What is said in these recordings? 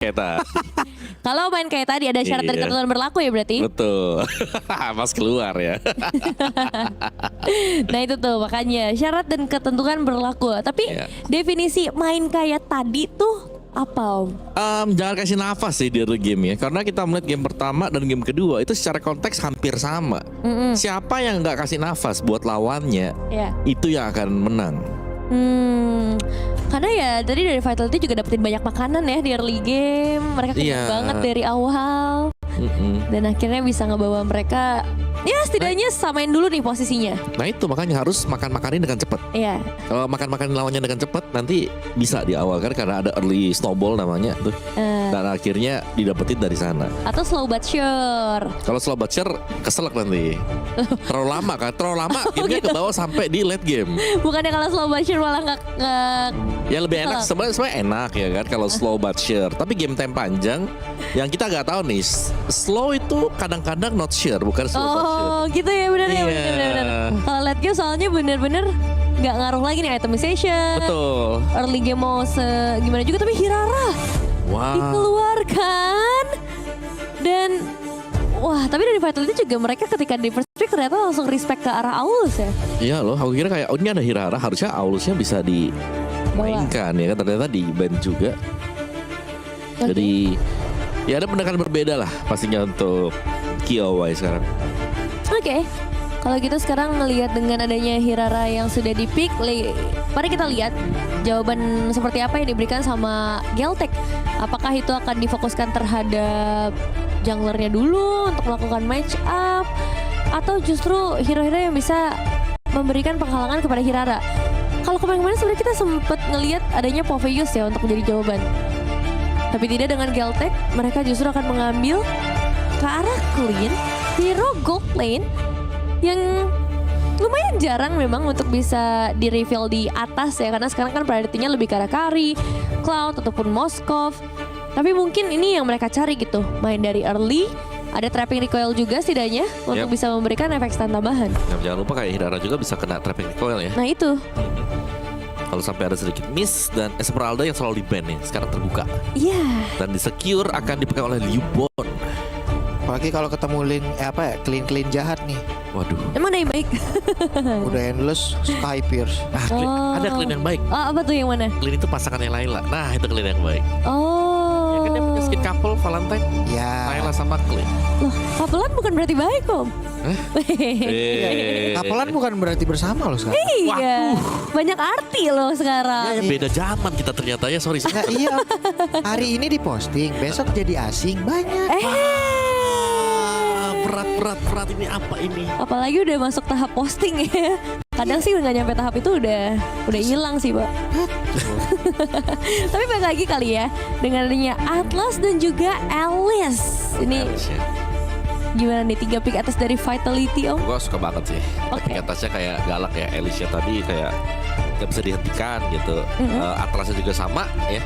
Keta. Kalau main kayak tadi ada syarat dan Iya. ketentuan berlaku ya berarti. Betul. Pas keluar ya. Nah itu tuh makanya syarat dan ketentuan berlaku. Tapi Iya. definisi main kayak tadi tuh apa Om? Jangan kasih nafas sih di early game ya. Karena kita melihat game pertama dan game kedua itu secara konteks hampir sama. Siapa yang nggak kasih nafas buat lawannya, Ya. itu yang akan menang. Karena ya tadi dari Vitality juga dapetin banyak makanan ya di early game. Mereka kenyang Iya. banget dari awal. Dan akhirnya bisa ngebawa mereka, ya setidaknya samain dulu nih posisinya. Nah itu makanya harus makan-makanin dengan cepat. Iya. Kalau makan-makanin lawannya dengan cepat nanti bisa di awal kan karena ada early snowball namanya tuh. Dan akhirnya didapetin dari sana. Atau slow but sure. Kalau slow but sure keselak nanti. Terlalu lama kan? Terlalu lama gamenya ke bawah sampai di late game. Bukannya kalau slow but sure malah nggak Ya lebih enak sebenarnya enak ya kan kalau slow but sure. Tapi game time panjang yang kita nggak tahu nih. Slow itu kadang-kadang not sure bukan slow but sure. Oh gitu ya benar ya Iya. benar. Kalau late game soalnya bener-bener nggak ngaruh lagi nih itemization. Betul. Early game mau gimana juga tapi Hirara Wah. dikeluarkan dan wah tapi dari Vitality juga mereka ketika di first pick ternyata langsung respect ke arah Aulus ya. Iya loh, aku kira kayak oh ini ada Hirara harusnya Aulusnya bisa dimainkan ya kan ternyata di ban juga. Jadi ya ada pendekatan berbeda lah pastinya untuk KOY sekarang. Oke. Kalau gitu sekarang melihat dengan adanya Hirara yang sudah di pick, mari kita lihat jawaban seperti apa yang diberikan sama Geltek. Apakah itu akan difokuskan terhadap junglernya dulu untuk melakukan match up, atau justru hero-hero yang bisa memberikan penghalangan kepada Hirara? Kalau kemarin-kemarin sebenarnya kita sempat ngelihat adanya Poveus ya untuk menjadi jawaban. Tapi tidak dengan Geltek, mereka justru akan mengambil ke arah clean hero gold lane yang lumayan jarang memang untuk bisa di reveal di atas ya, karena sekarang kan priority-nya lebih ke arah Kari, Cloud ataupun Moskov. Tapi mungkin ini yang mereka cari gitu, main dari early, ada trapping recoil juga setidaknya untuk bisa memberikan efek stun tambahan. Nah, jangan lupa kayak Hirara juga bisa kena trapping recoil ya. Nah itu. Kalau sampai ada sedikit miss dan Esmeralda yang selalu di ban nih sekarang terbuka. Iya. Dan di secure akan dipegang oleh Liu Bon. Apalagi kalau ketemu link clean jahat nih. Waduh. Emang ada yang baik? Udah endless Sky Pierce. Ada clean yang baik. Oh, apa tuh yang mana? Clean itu pasangannya Layla. Nah itu clean yang baik. Oh. Ya kan dia punya skin couple Valentine. Ya. Layla sama clean. Loh, kapelan bukan berarti baik Om. Kapelan bukan berarti bersama loh sekarang. Iya. Banyak arti loh sekarang. Ya, beda zaman kita ternyata ya sorry. Enggak, iya. Hari ini diposting, besok jadi asing. Banyak. Berat ini apa ini? Apalagi udah masuk tahap posting ya. Kadang sih nggak nyampe tahap itu udah hilang sih, Pak. Tapi balik lagi kali ya dengan adanya Atlas dan juga Alice. Ini gimana nih 3 pick atas dari Vitality Om? Gue suka banget sih. Tapi atasnya kayak galak ya. Alicia tadi kayak gak bisa dihentikan gitu. Atlasnya juga sama ya.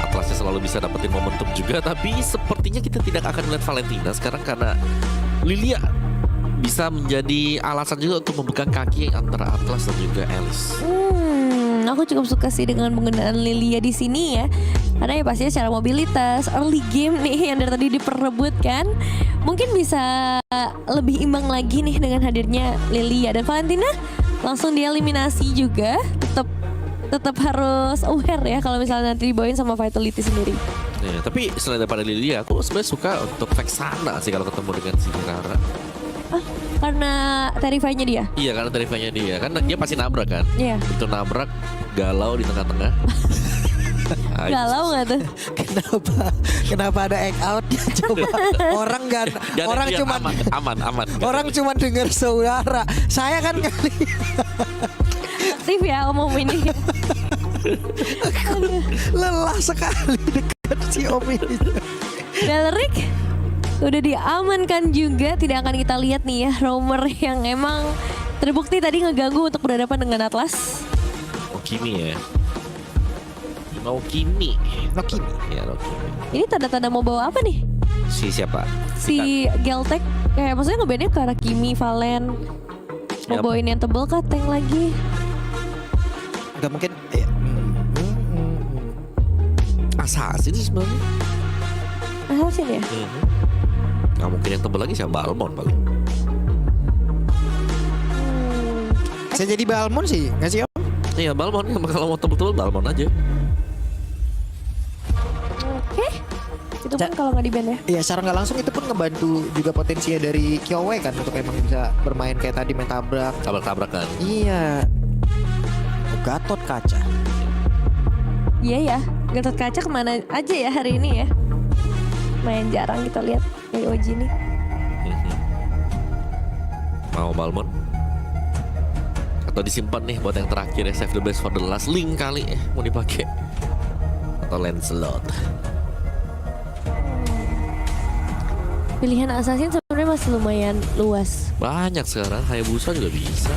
Atlasnya selalu bisa dapetin momentum juga. Tapi sepertinya kita tidak akan melihat Valentina sekarang karena Lilia bisa menjadi alasan juga untuk memegang kaki antara Atlas dan juga Alice. Aku cukup suka sih dengan penggunaan Lilia di sini ya. Karena ya pastinya secara mobilitas early game nih yang dari tadi diperebutkan mungkin bisa lebih imbang lagi nih dengan hadirnya Lilia dan Valentina langsung dieliminasi juga. Tetap harus aware ya kalau misalnya nanti dibawain sama Vitality sendiri. Ya, tapi selain daripada Lilia, aku sebenarnya suka untuk Vexana sih kalau ketemu dengan si Hirara. Karena terrify-nya dia? Iya karena terrify-nya dia, kan dia pasti nabrak kan. Iya. Itu nabrak, galau di tengah-tengah. Galau nggak tuh? Kenapa ada egg out? Coba orang kan, orang cuma aman. Orang cuma dengar suara. Saya kan kali. Aktif ya omong ini. Lelah sekali dekat si Om ini. Delric udah diamankan juga. Tidak akan kita lihat nih ya roamer yang emang terbukti tadi ngeganggu untuk berhadapan dengan Atlas. Kimi ya. Nokimi. Ya Nokimi. Ini tanda-tanda mau bawa apa nih? Si siapa? Si Geltek. Kayak maksudnya ngebandnya ke arah Kimi, Valen. Mau bawain yang tebel kah tank lagi? Gak mungkin. Assassin sih sebenarnya. Assassin ya? Nggak mungkin yang tebel lagi siapa? Balmon paling. Saya jadi Balmon sih, nggak sih Om? Iya Balmon, kalau mau tebel-tebel Balmon aja. Oke. Itu pun kalau nggak di ban ya. Iya, secara nggak langsung itu pun ngebantu juga potensinya dari Kyowe kan untuk emang bisa bermain kayak tadi main tabrak. Tabrak-tabrakan. Iya. Gatot kaca. Iya ya, Gatot Kaca kemana aja ya hari ini ya? Main jarang kita lihat dari Oji nih. Mau Balmon? Atau disimpan nih buat yang terakhir ya, save the best for the last, link kali ya mau dipakai. Atau Lancelot. Pilihan assassin sebenarnya masih lumayan luas. Banyak sekarang, Hayabusa juga bisa.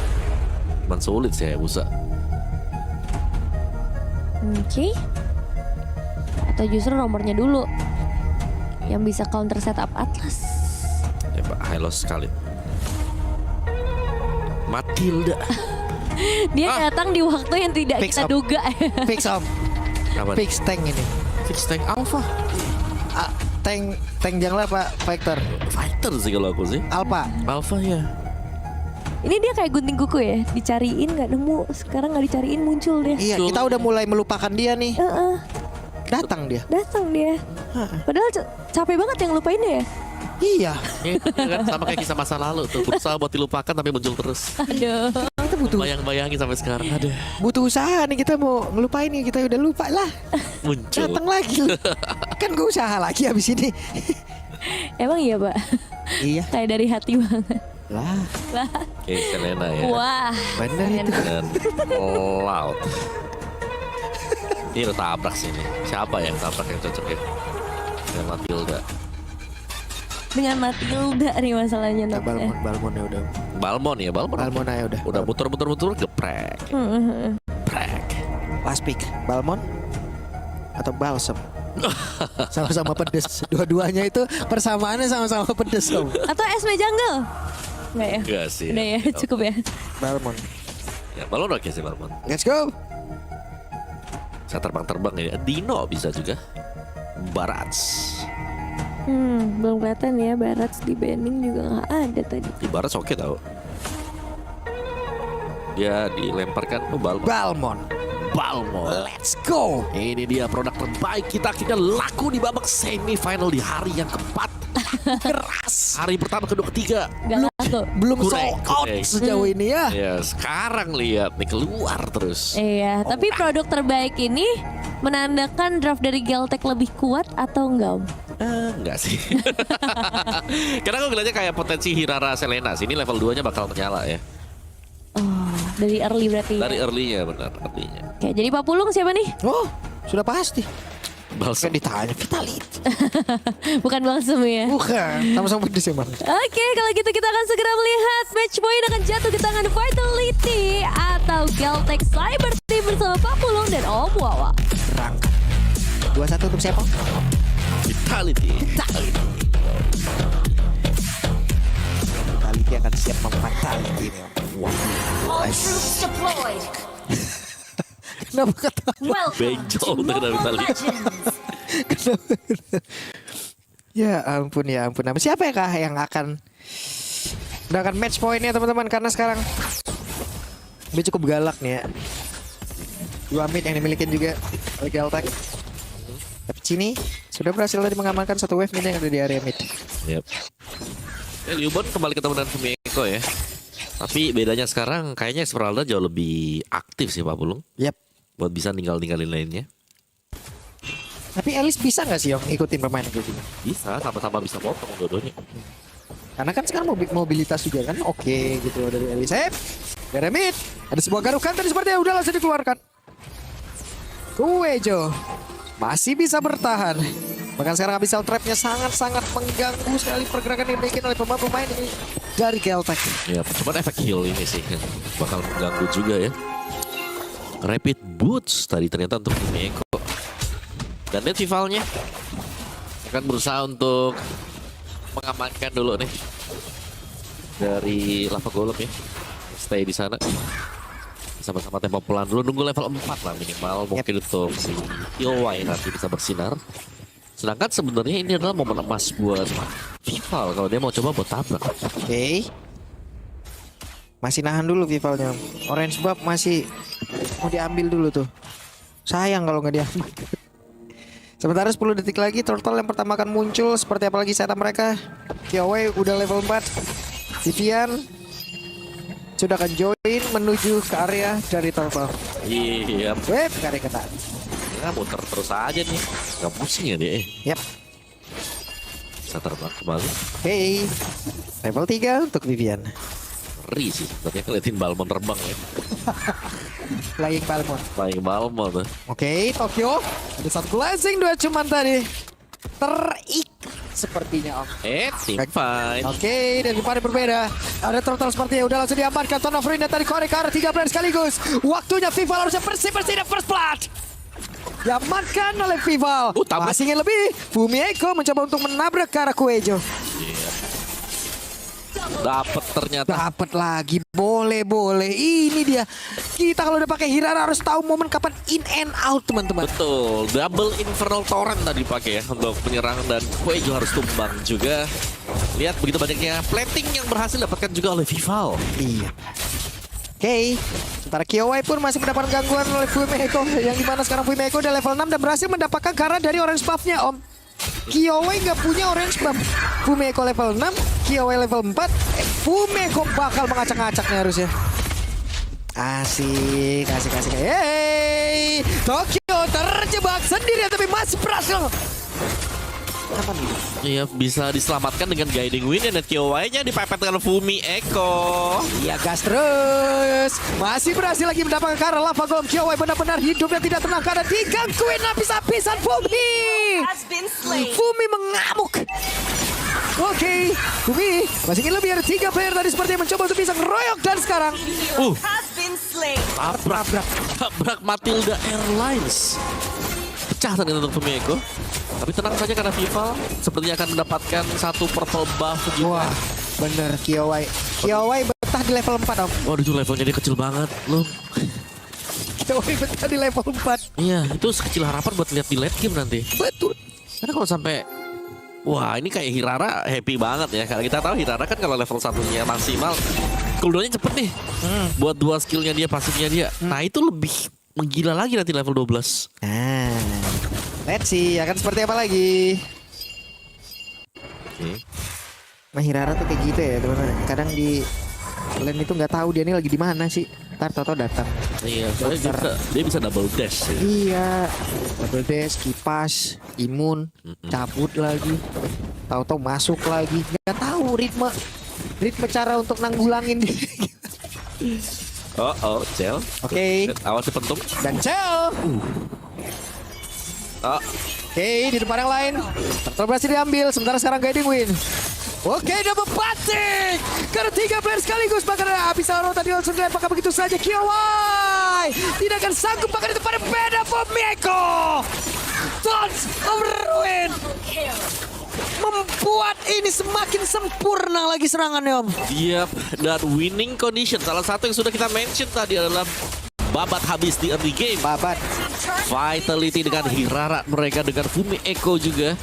Cuman sulit sih Hayabusa. Oke. Atau justru nomornya dulu yang bisa counter setup Atlas. Ya Pak, high loss sekali. Matilda. Dia datang di waktu yang tidak Fix kita up. duga. Fix Om. Apa? Fix tank ini. Fix tank Alpha. Tank jangla Pak Fighter. Fighter sih kalau aku sih. Alpha. Alpha ya. Ini dia kayak gunting kuku ya, dicariin nggak nemu, sekarang nggak dicariin muncul dia. Iya, kita udah mulai melupakan dia nih. Datang dia. Datang dia. Padahal capek banget yang lupainnya ya. Iya. Iya kan sama kayak kisah masa lalu tuh. Berusaha buat dilupakan tapi muncul terus. Aduh. Kita butuh Bayang-bayangin sampai sekarang. Aduh. butuh usaha nih, kita mau ngelupain nih, kita udah lupa lah. Muncul. Datang lagi. Kan gue usaha lagi habis ini. Emang iya Pak? Iya. Kayak dari hati banget. Lah, Lah. Kayak Selena ya. Wah. bener itu. Dan Loud. Ini udah tabrak sih ini. Siapa yang tabrak yang cocok ya? Dengan Matilda. Dengan Matilda nih masalahnya Nah, Nopsnya. Balmon ya udah. Balmon ya, Balmon. Balmon aja udah. Udah muter-muter geprek. Prek. Last pick. Balmon atau Balsam. Sama-sama pedes. Dua-duanya itu persamaannya sama-sama pedes Om. Atau Esme Jungle? Enggak ya? Enggak sih. Udah ya, cukup ya. Balmon. Ya, Balmon oke sih Balmon. Let's go. Saya terbang-terbang ya. Dino bisa juga. Barats. Belum kelihatan ya, Barat di banning juga nggak ada tadi. Di Barats oke tau. Dia dilemparkan ke Balmon. Balmon. Balmon. Let's go. Ini dia produk terbaik kita akhirnya laku di babak semifinal di hari yang keempat. Keras. Hari pertama, kedua, ketiga. Nggak laku. Belum Kurang. sold out Kurang. sejauh ini ya. Ya sekarang lihat nih keluar terus. Iya, tapi produk terbaik ini menandakan draft dari Galtek lebih kuat atau enggak Om? Enggak sih. Karena aku ngeliatnya kayak potensi Hirara Selena. Sini level 2-nya bakal menyala ya. Oh, dari early berarti. Dari Ya. early-nya benar early-nya. Oke, jadi Pak Pulung siapa nih? Oh, sudah pasti. Balsam. Kan ditanya Vitality. Bukan Balsam ya. Bukan, sama-sama pedes emang. Oke, kalau gitu kita akan segera melihat match point akan jatuh di tangan Vitality atau Galtek Cyber Team bersama Pak Pulung dan Om Wawa. Berangkat. 2-1 untuk siapa? Vitality. Vitality akan siap memfatality ini. All troops deployed. Kenapa kata? Welcome Benjol to dengan Mobile Vitality. Legends. Ya ampun ya ampun. Nah, siapa ya kah yang akan mendapatkan match point-nya teman-teman? Karena sekarang dia cukup galak nih ya. 2 mid yang dimiliki juga oleh Galtek. Tapi sini sudah berhasil tadi mengamankan satu wave mid yang ada di area mid. Yep. Ya, Liubon kembali ke temenan Fumiko ya. Tapi bedanya sekarang kayaknya Esmeralda jauh lebih aktif sih Pak Pulung. Yap. Buat bisa ninggalin lainnya. Tapi Elis bisa nggak sih Yong ikutin permainan kayak gini? Bisa, sama-sama bisa potong dua-duanya. Karena kan sekarang mobilitas juga kan oke gitu dari Elis. Dari mid ada sebuah garukan tadi sepertinya udah langsung dikeluarkan. Kuejo masih bisa bertahan. Bahkan sekarang Abyssal Trap-nya sangat-sangat mengganggu sekali pergerakan yang dimiliki oleh pemain-pemain ini dari Galtek. Ya, cuman efek heal ini sih bakal mengganggu juga ya. Rapid Boots tadi ternyata untuk Fumiko. Dan net rivalnya akan berusaha untuk mengamankan dulu nih dari lava golem ya. Stay di sana. Sama-sama tempo pelan dulu, nunggu level 4 lah minimal. Mungkin untuk si Yowai nanti bisa bersinar. Sedangkan sebenarnya ini adalah momen emas buat Vival kalau dia mau coba buat tabrak. Oke. Masih nahan dulu Vivalnya. Orange buff masih mau diambil dulu tuh. Sayang kalau nggak diambil. Sementara 10 detik lagi turtle yang pertama akan muncul. Seperti apa lagi setup mereka? Kiawe udah level 4. Vivian sudah akan join menuju ke area dari turtle. Iya, Web kari kata. ya muter terus aja nih. Gak pusing ya dia. Yap. Bisa terbang kembali. Hey. Level 3 untuk Vivian. Ngeri sih, sebenarnya ngeliatin Balmon terbang ya. Flying Palmon. Flying Balmon. Oke, Tokyo. Ada satu blessing dua cuman tadi. Sepertinya Om. Team fight. Oke, dari depan berbeda. Ada turtle sepertinya udah langsung diamankan. Ton of Rain dan tadi korek ke arah 3 player sekaligus. Waktunya Vival harusnya bersih-bersih dan first blood. Diamankan oleh Vival. Tabrak. Masih ingin lebih. Fumieko mencoba untuk menabrak ke arah Kuejo. Dapet ternyata. Dapat lagi. Boleh. Ini dia. Kita kalau udah pakai Hirara harus tahu momen kapan in and out teman-teman. Betul, double Infernal Torrent tadi pakai ya untuk penyerang dan Kuejo harus tumbang juga. Lihat begitu banyaknya planting yang berhasil dapatkan juga oleh Vival. Iya. Oke, sementara Kiowai pun masih mendapatkan gangguan oleh Fumieko. Yang dimana sekarang Fumieko udah level 6 dan berhasil mendapatkan karena dari orange buff-nya Om. Kiowai nggak punya orange buff. Fumieko level 6, Kiowai level 4. Fumieko bakal mengacak-ngacaknya harusnya. Asik. Hey, Tokyo terjebak sendirian tapi masih berhasil. Apa nih? Iya, bisa diselamatkan dengan guiding win dan Kiowai-nya dipepet dengan Fumieko. Iya gas terus. Masih berhasil lagi mendapatkan karena lava golem. Kiowai benar-benar hidup dan tidak tenang karena digangguin habis-habisan Fumi. Has been slain. Fumi mengamuk. Oke, Fumi masih ingin lebih. Ada 3 player tadi sepertinya mencoba untuk bisa ngeroyok dan sekarang Has been slain. Tabrak Matilda Airlines. Pecah tadi untuk Fumieko. Tapi tenang saja karena Vival sepertinya akan mendapatkan satu purple buff juga. wah, bener Kiowai betah di level 4 Om. Waduh, itu levelnya dia kecil banget loh. Kiowai betah di level 4. Iya, itu sekecil harapan buat lihat di late game nanti. Betul. Karena kalau sampai wah, ini kayak Hirara happy banget ya. Karena kita tahu Hirara kan kalau level 1-nya maksimal cooldownnya cepet nih. Buat 2 skillnya dia, pasifnya dia. Nah, itu lebih menggila lagi nanti level 12. Nah, let's see akan seperti apa lagi. Oke. Nah, Hirara tuh kayak gitu ya teman-teman. Kadang di lane itu nggak tahu dia ini lagi di mana sih. Ntar Toto datang. Iya, soalnya dia bisa double dash ya. Iya, double dash, kipas, imun, cabut lagi. Tahu-tahu masuk lagi. Nggak tahu ritme cara untuk nanggulangin dia. Oh, Cel. Oke. Awas dipentung. Dan Cel. Oh, Oke, di depan yang lain. Terberhasil diambil, sementara sekarang guiding win. Oke, double batik. Karena 3 player sekaligus. Bahkan Abyssal tadi langsung lihat apakah begitu saja. Kiowai tidak akan sanggup, bahkan itu pada beda Fumieko. Tons of Ruin membuat ini semakin sempurna lagi serangannya Om. Yap, dan winning condition. Salah satu yang sudah kita mention tadi adalah babat habis di early game. Babat. Vitality dengan Hirara, mereka dengan Fumieko juga.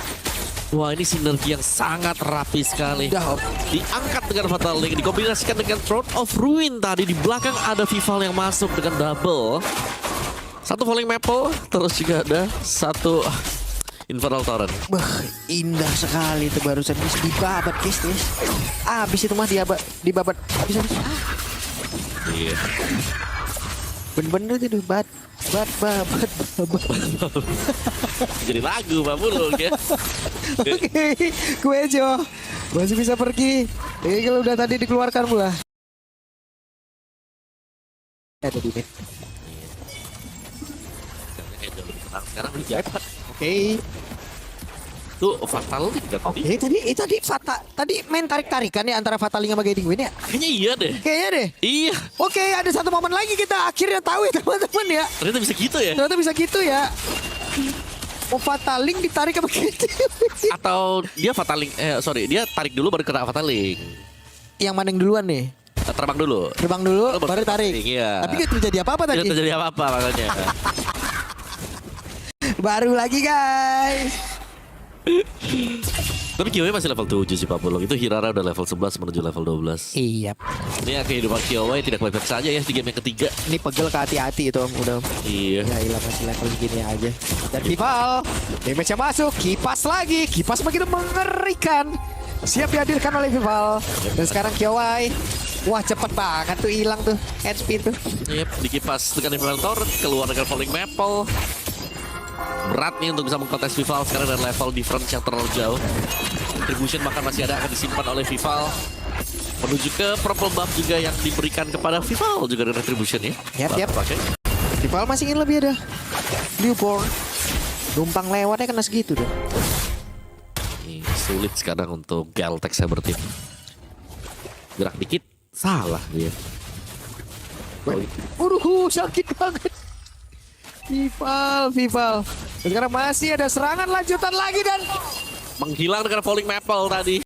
Wah, ini sinergi yang sangat rapi sekali. Udah Om. Diangkat dengan Fatal Link, dikombinasikan dengan Throne of Ruin tadi. Di belakang ada Vival yang masuk dengan double. Satu Falling Maple, terus juga ada satu Infernal Torrent. Indah sekali itu barusan bisa dibabat guys. Abis itu mah dibabat. Abis. Iya. Bener-bener gitu babat. Jadi lagu Pak Bulung ya. Oke, Kuejo masih bisa pergi. Kalau udah tadi dikeluarkan pula. Ada di mid. Kayak jauh lebih tenang sekarang di iPad. Oke. Tuh Fatal Link kan tadi. Tadi tadi main tarik-tarikan ya antara Fataling sama Guiding Win ya. Kayaknya iya deh. Kayaknya deh. Iya. Oke, ada satu momen lagi kita akhirnya tahu ya teman-teman ya. Ternyata bisa gitu ya. Ternyata bisa gitu ya. Oh, Fataling ditarik sama Guiding Win. Atau dia Fatal Link, dia tarik dulu baru kena Fatal Link. Yang mana yang duluan nih? Terbang dulu. Terbang dulu, baru tarik. Iya. Tapi gak terjadi apa-apa tadi. Tidak terjadi apa-apa makanya. Baru lagi guys. Tapi Kiyowai masih level 7 sih Pak Bulog. Itu Hirara udah level 11 menuju level 12. Iya. Ini ya kehidupan Kiyowai tidak baik-baik saja ya di game yang ketiga. Ini pegel ke hati-hati itu udah. Iya. Ya ilah masih level segini aja. Dan Vival, damage-nya masuk, kipas lagi, kipas begitu mengerikan. Siap dihadirkan oleh Vival. Dan sekarang Kiyowai. Wah cepet banget tuh hilang tuh HP tuh. Yep, dikipas dengan Inventor, keluar dengan Falling Maple. Berat nih untuk bisa mengkontes Vival sekarang dan level difference yang terlalu jauh. Retribution bahkan masih ada akan disimpan oleh Vival. Menuju ke purple buff juga yang diberikan kepada Vival juga dengan Retribution ya. Yap. Pakai. Vival masih ingin lebih ada. Newborn. Numpang lewatnya kena segitu deh. Ini sulit sekarang untuk Galtex Cyber Team. Gerak dikit, salah dia. Waduh, sakit banget. Vival. Dan sekarang masih ada serangan lanjutan lagi dan Menghilang dengan Falling Maple tadi.